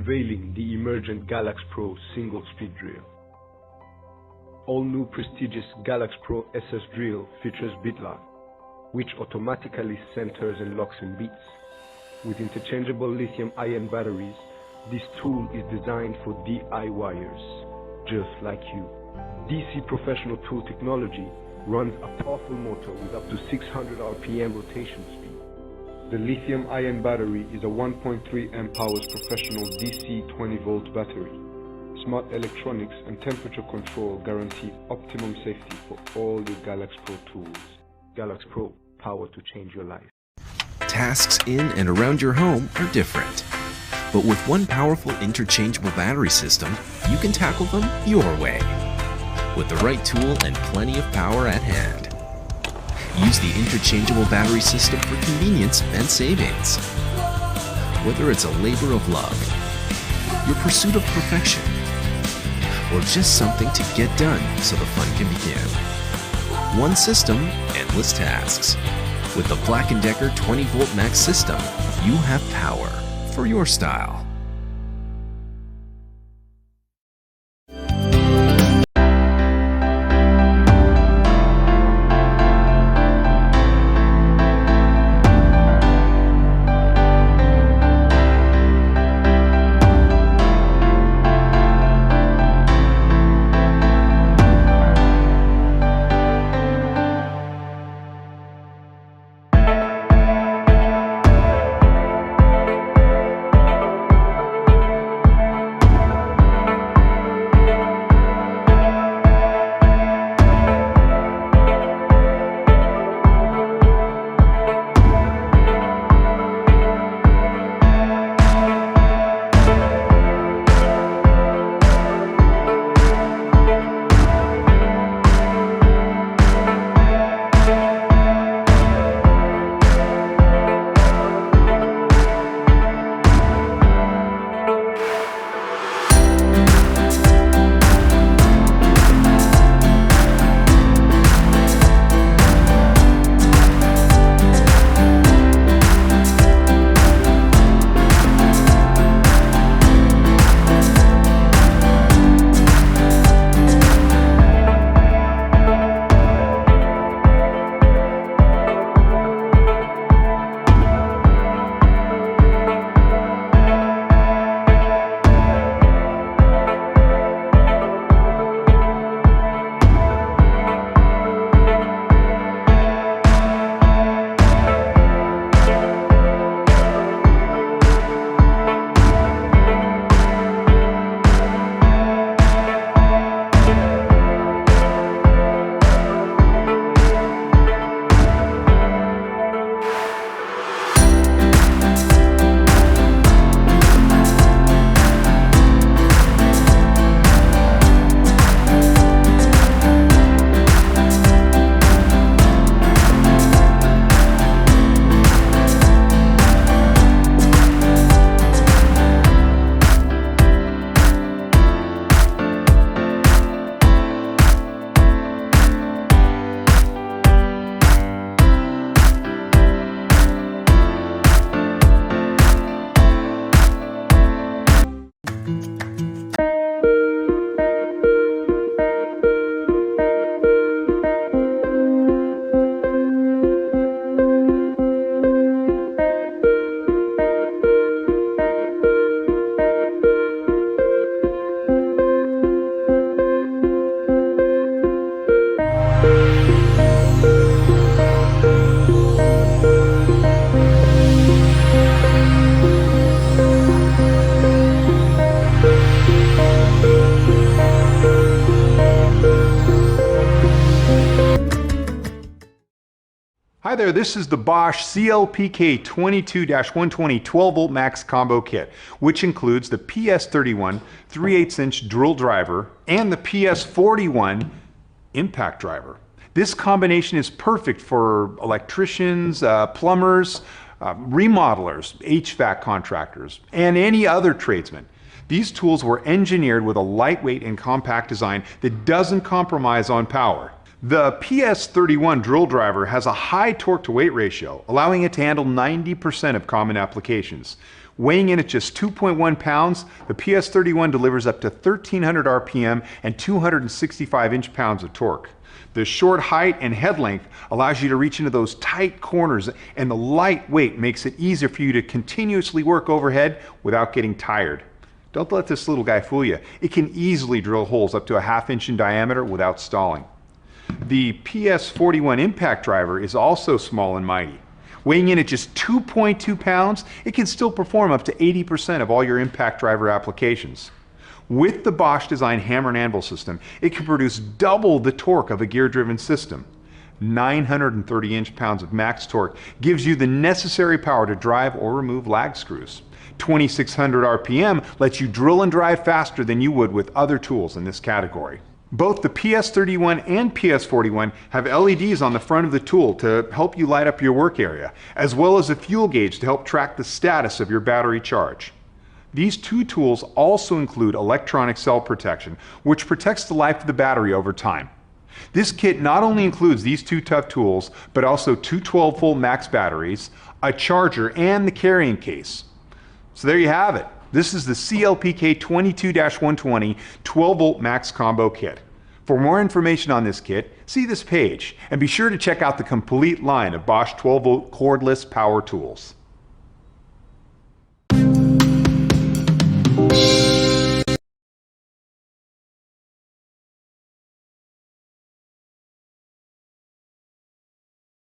unveiling the emergent Galax Pro single-speed drill. All-new prestigious Galax Pro SS drill features BitLock, which automatically centers and locks in beats. With interchangeable lithium-ion batteries, this tool is designed for DIYers, just like you. DC Professional Tool technology runs a powerful motor with up to 600 RPM rotation speed. The lithium-ion battery is a 1.3 amp hours professional DC 20-volt battery. Smart electronics and temperature control guarantee optimum safety for all your Galax Pro tools. Galax Pro, power to change your life. Tasks in and around your home are different. But with one powerful interchangeable battery system, you can tackle them your way. With the right tool and plenty of power at hand. Use the interchangeable battery system for convenience and savings. Whether it's a labor of love, your pursuit of perfection, or just something to get done so the fun can begin. One system, endless tasks. With the Black & Decker 20-volt max system, you have power for your style. Hi there, this is the Bosch CLPK 22-120 12-volt max combo kit, which includes the PS31 3/8" drill driver and the PS41 impact driver. This combination is perfect for electricians, plumbers, remodelers, HVAC contractors, and any other tradesman. These tools were engineered with a lightweight and compact design that doesn't compromise on power. The PS31 drill driver has a high torque to weight ratio, allowing it to handle 90% of common applications. Weighing in at just 2.1 pounds, the PS31 delivers up to 1300 RPM and 265 inch-pounds of torque. The short height and head length allows you to reach into those tight corners, and the light weight makes it easier for you to continuously work overhead without getting tired. Don't let this little guy fool you. It can easily drill holes up to a ½ inch in diameter without stalling. The PS41 impact driver is also small and mighty. Weighing in at just 2.2 pounds, it can still perform up to 80% of all your impact driver applications. With the Bosch design hammer and anvil system, it can produce double the torque of a gear-driven system. 930 inch-pounds of max torque gives you the necessary power to drive or remove lag screws. 2600 RPM lets you drill and drive faster than you would with other tools in this category. Both the PS31 and PS41 have LEDs on the front of the tool to help you light up your work area, as well as a fuel gauge to help track the status of your battery charge. These two tools also include electronic cell protection, which protects the life of the battery over time. This kit not only includes these two tough tools, but also two 12-volt max batteries, a charger, and the carrying case. So there you have it. This is the CLPK 22-120 12-volt max combo kit. For more information on this kit, see this page, and be sure to check out the complete line of Bosch 12-volt cordless power tools.